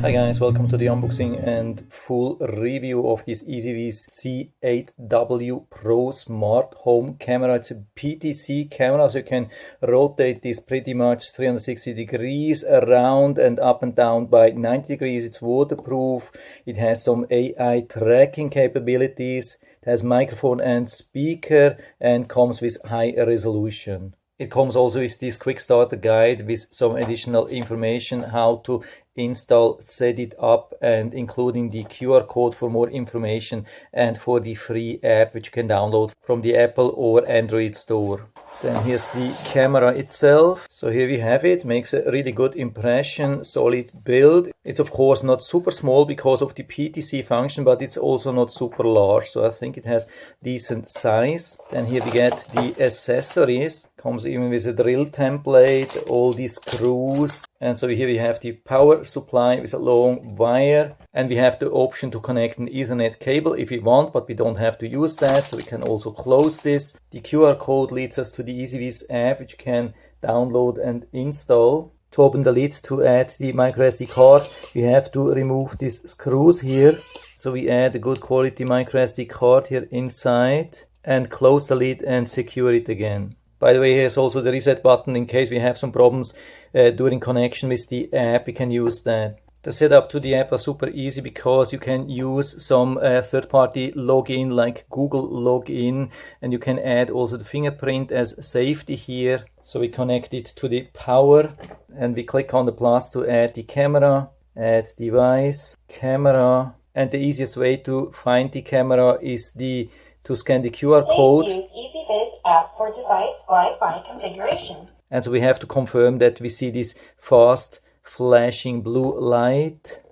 Hi guys, welcome to the unboxing and full review of this EZVIZ C8W Pro Smart Home Camera. It's a PTZ camera, so you can rotate this pretty much 360 degrees around and up and down by 90 degrees. It's waterproof. It has some AI tracking capabilities. It has microphone and speaker and comes with high resolution. It comes also with this quick starter guide with some additional information how to install, set it up, and including the QR code for more information and for the free app which you can download from the Apple or Android store. Then here's the camera itself. So here we have it. Makes a really good impression, solid build. It's of course not super small because of the PTZ function, but it's also not super large. So I think it has decent size. Then here we get the accessories. Comes even with a drill template, all these screws. And so here we have the power supply with a long wire, and we have the option to connect an Ethernet cable if we want, but we don't have to use that, so we can also close this. The QR code leads us to the EZVIZ app, which you can download and install. To open the lid to add the microSD card, we have to remove these screws here. So we add a good quality microSD card here inside and close the lid and secure it again. By the way, here's also the reset button in case we have some problems during connection with the app. We can use that. The setup to the app was super easy because you can use some third-party login like Google login, and you can add also the fingerprint as safety here. So we connect it to the power and we click on the plus to add the camera, add device, camera, and the easiest way to find the camera is to scan the QR code. App for device Wi-Fi configuration. And so we have to confirm that we see this fast flashing blue light.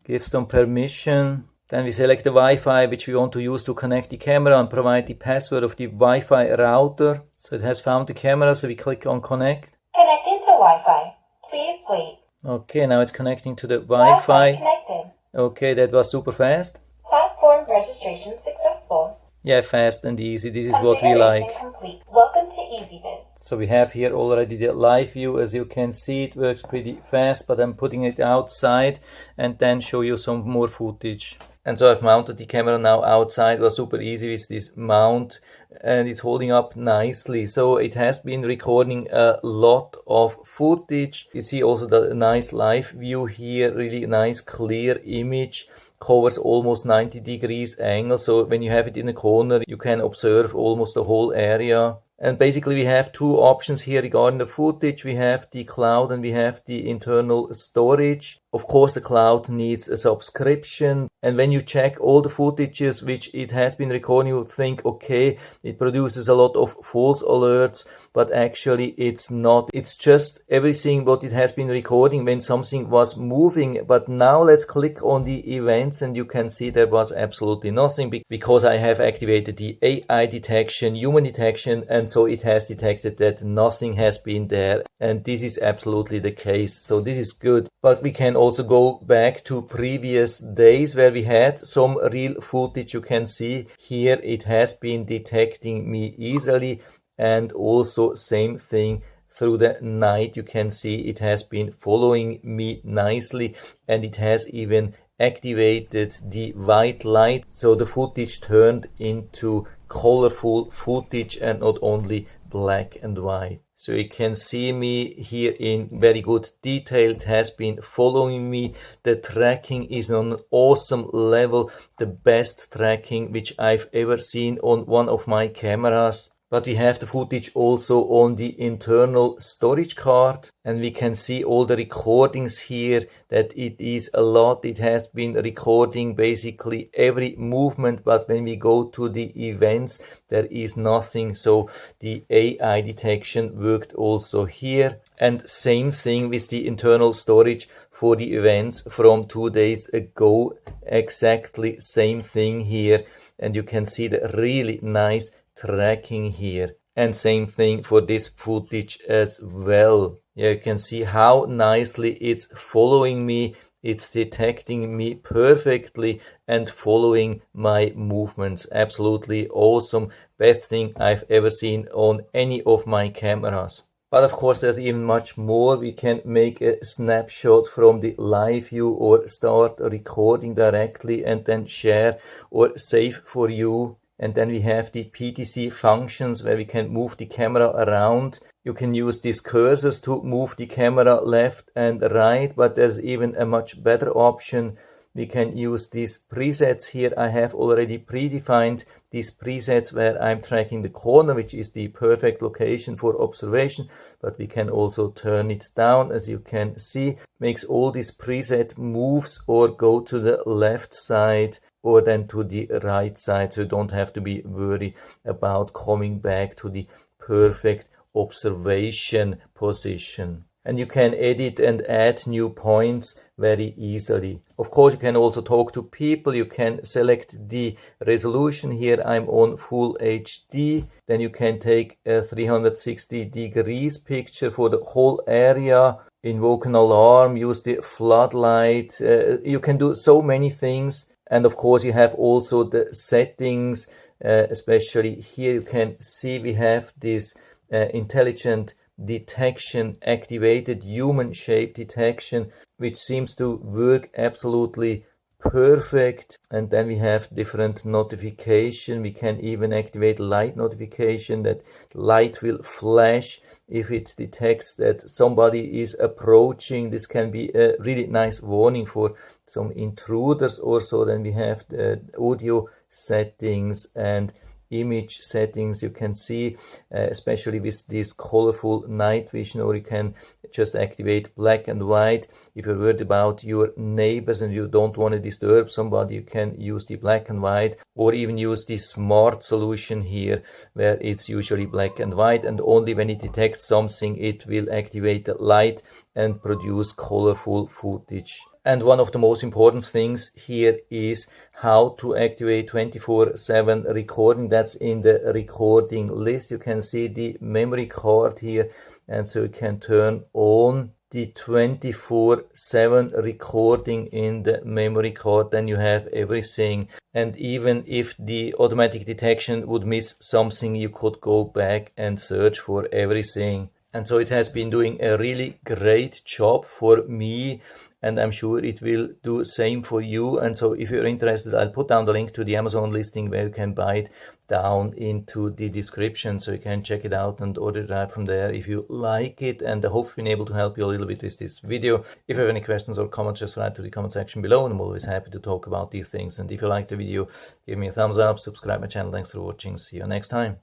Give some permission. Then we select the Wi-Fi which we want to use to connect the camera and provide the password of the Wi-Fi router. So it has found the camera, so we click on connect. Connecting to Wi-Fi. Please wait. Okay, now it's connecting to the Wi-Fi. Connected. Okay, that was super fast. Platform registration successful. Yeah, fast and easy. This is what we like. Complete. Welcome to EZVIZ. So we have here already the live view. As you can see, it works pretty fast, but I'm putting it outside and then show you some more footage. And so I've mounted the camera now outside. It was super easy with this mount and it's holding up nicely. So it has been recording a lot of footage. You see also the nice live view here, really nice clear image. Covers almost 90 degrees angle, so when you have it in a corner you can observe almost the whole area. And basically we have two options here regarding the footage. We have the cloud and we have the internal storage. Of course the cloud needs a subscription, and when you check all the footages which it has been recording, you think okay, it produces a lot of false alerts, but actually it's not. It's just everything what it has been recording when something was moving. But now let's click on the events and you can see there was absolutely nothing because I have activated the AI detection, human detection, and so it has detected that nothing has been there, and this is absolutely the case. So this is good. But we can also go back to previous days where we had some real footage. You can see here it has been detecting me easily, and also same thing through the night. You can see it has been following me nicely, and it has even activated the white light, so the footage turned into colorful footage and not only black and white. So you can see me here in very good detail. It has been following me. The tracking is on an awesome level, the best tracking which I've ever seen on one of my cameras. But we have the footage also on the internal storage card, and we can see all the recordings here, that it is a lot. It has been recording basically every movement, but when we go to the events there is nothing. So the AI detection worked also here, and same thing with the internal storage for the events from 2 days ago. Exactly same thing here, and you can see the really nice tracking here, and same thing for this footage as well. Yeah, you can see how nicely it's following me. It's detecting me perfectly and following my movements. Absolutely awesome. Best thing I've ever seen on any of my cameras. But of course, there's even much more. We can make a snapshot from the live view or start recording directly and then share or save for you. And then we have the PTZ functions where we can move the camera around. You can use these cursors to move the camera left and right, but there's even a much better option. We can use these presets here. I have already predefined these presets where I'm tracking the corner, which is the perfect location for observation, but we can also turn it down, as you can see. Makes all these preset moves or go to the left side or then to the right side, so you don't have to be worried about coming back to the perfect observation position. And you can edit and add new points very easily. Of course, you can also talk to people. You can select the resolution. Here I'm on full HD. Then you can take a 360 degrees picture for the whole area. Invoke an alarm, use the floodlight. You can do so many things. And of course, you have also the settings, especially here you can see we have this intelligent detection, activated human shape detection, which seems to work absolutely perfect. And then we have different notification. We can even activate light notification, that light will flash if it detects that somebody is approaching. This can be a really nice warning for some intruders also. Then we have the audio settings and image settings. You can see especially with this colorful night vision, or you can just activate black and white. If you're worried about your neighbors and you don't want to disturb somebody, you can use the black and white, or even use the smart solution here where it's usually black and white, and only when it detects something it will activate the light and produce colorful footage. And one of the most important things here is how to activate 24/7 recording. That's in the recording list. You can see the memory card here, and so you can turn on the 24/7 recording in the memory card. Then you have everything, and even if the automatic detection would miss something, you could go back and search for everything. And so it has been doing a really great job for me, and I'm sure it will do same for you. And so if you're interested, I'll put down the link to the Amazon listing where you can buy it down into the description, so you can check it out and order it right from there if you like it. And I hope I've been able to help you a little bit with this video. If you have any questions or comments, just write to the comment section below, and I'm always happy to talk about these things. And if you like the video, give me a thumbs up, subscribe my channel. Thanks for watching. See you next time.